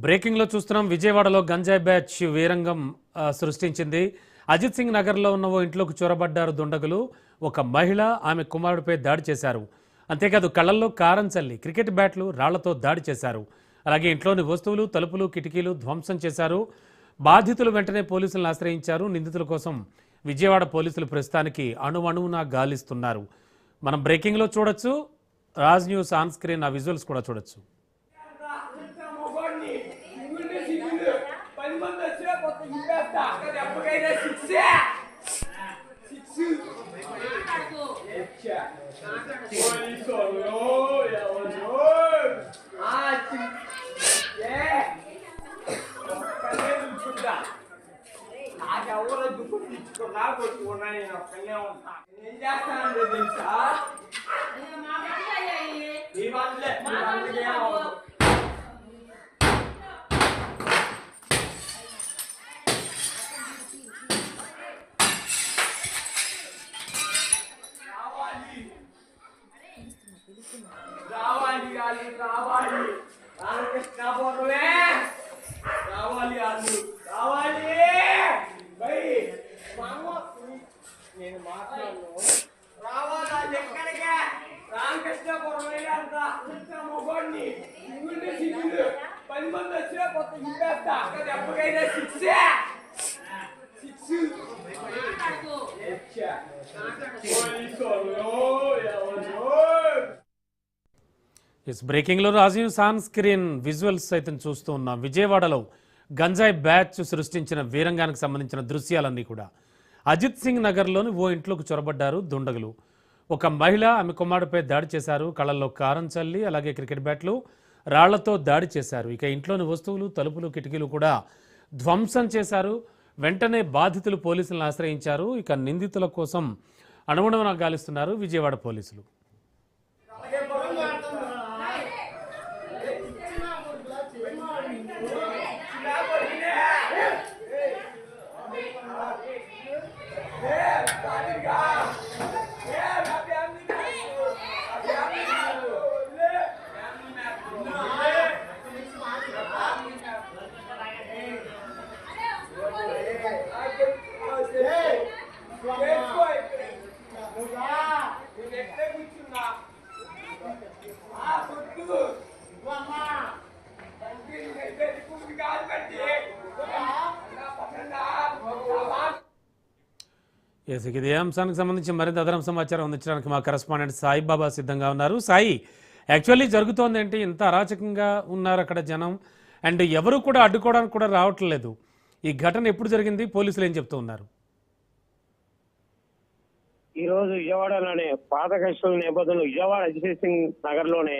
Breaking లో చూస్తున్నాం. విజయవాడలో గంజాయి బ్యాచ్ వీరంగం సృష్టించింది. అజిత్ సింగ్ నగర్లో ఉన్న ఓ ఇంట్లోకి చొరబడ్డారు దుండగులు. ఒక మహిళ ఆమె కుమారుడిపై దాడి చేశారు. అంతేకాదు కళ్ళల్లో కారం చల్లి క్రికెట్ బ్యాట్లు రాళ్లతో దాడి చేశారు. అలాగే ఇంట్లోని వస్తువులు, తలుపులు, కిటికీలు ధ్వంసం చేశారు. బాధితులు వెంటనే పోలీసులను ఆశ్రయించారు. నిందితుల కోసం విజయవాడ పోలీసులు ప్రస్తుతానికి అణువణువునా గాలిస్తున్నారు. మనం బ్రేకింగ్ లో చూడొచ్చు. రాజ్ న్యూస్ ఆన్ స్క్రీన్ ఆ విజువల్స్ కూడా చూడొచ్చు. నాకెవరో దుఃఖ తీసుకున్నా కొట్టుకున్నా నేను ఒక్కనే ఉంటా. ఏం చేస్తానంటే తెలుసా ఈ వాళ్ళే రావాలి రావాలి రావాలి రామకృష్ణ పూర్వమే రావాలి వాళ్ళు రావాలి నేను మాట్లాడను. రావాలి ఎక్కడికే రామకృష్ణపురం అంత మొగోడిని ఇంగుంటే సిగ్గులు 10 మంది వచ్చినా కొత్త ఇంపేస్తా ఎప్పటికైనా బ్రేకింగ్ లో రాజీవ్ ఆన్ స్క్రీన్ విజువల్స్ అయితే చూస్తూ ఉన్నాం. విజయవాడలో గంజాయి బ్యాచ్ సృష్టించిన వీరంగానికి సంబంధించిన దృశ్యాలన్నీ కూడా. అజిత్ సింగ్ నగర్లోని ఓ ఇంట్లోకి చొరబడ్డారు దుండగులు. ఒక మహిళ ఆమె కుమారుడిపై దాడి చేశారు. కళ్ళల్లో కారం చల్లి అలాగే క్రికెట్ బ్యాట్లు రాళ్లతో దాడి చేశారు. ఇక ఇంట్లోని వస్తువులు, తలుపులు, కిటికీలు కూడా ధ్వంసం చేశారు. వెంటనే బాధితులు పోలీసులను ఆశ్రయించారు. ఇక నిందితుల కోసం అణువణువునా గాలిస్తున్నారు విజయవాడ పోలీసులు. ఇదే అంశానికి సంబంధించి మరింత అదనం సమాచారం అందించడానికి మా కరెస్పాండెంట్ సాయిబాబా సిద్ధంగా ఉన్నారు. సాయి, యాక్చువల్లీ జరుగుతోంది ఏంటి? ఇంత అరాచకంగా ఉన్నారు అక్కడ జనం, అండ్ ఎవరు కూడా అడ్డుకోవడానికి కూడా రావట్లేదు. ఈ ఘటన ఎప్పుడు జరిగింది? పోలీసులు ఏం చెప్తూ ఉన్నారు? ఈ రోజు విజయవాడలోనే పాత కష్టల నేపథ్యంలో విజయవాడ అజిత్ సింగ్ నగర్ లోనే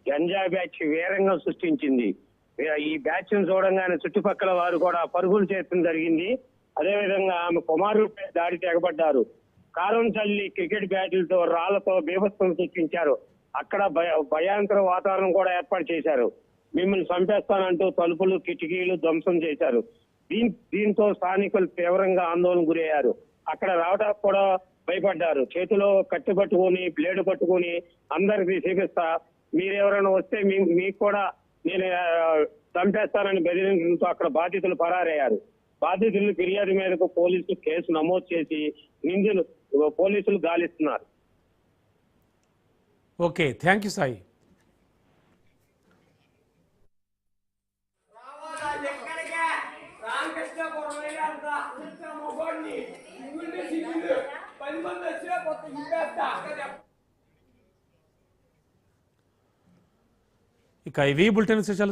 గంజాయి బ్యాచ్ వీరంగం సృష్టించింది. ఈ బ్యాచ్ ను చూడంగానే చుట్టుపక్కల వారు కూడా పరుగులు చేయడం జరిగింది. అదేవిధంగా ఆమె కుమారుడిపై దాడి తెగబడ్డారు. కారం చల్లి క్రికెట్ బ్యాట్లతో రాళ్లతో బీభత్సం సృష్టించారు. అక్కడ భయాంకర వాతావరణం కూడా ఏర్పాటు చేశారు. మిమ్మల్ని చంపేస్తానంటూ తలుపులు, కిటికీలు ధ్వంసం చేశారు. దీంతో స్థానికులు తీవ్రంగా ఆందోళన గురయ్యారు. అక్కడ రావడానికి కూడా భయపడ్డారు. చేతిలో కత్తి పట్టుకుని, బ్లేడు పట్టుకుని అందరికి చూపిస్తా, మీరెవరైనా వస్తే మీకు కూడా నేను చంపేస్తానని బెదిరించడంతో అక్కడ బాధితులు పరారయ్యారు. బాధితులు ఫిర్యాదు మేరకు పోలీసులు కేసు నమోదు చేసి నిందితులు పోలీసులు గాలిస్తున్నారు. Okay, thank you Sai. ఇక ఇవి బులెటిన్ విశేషాలు.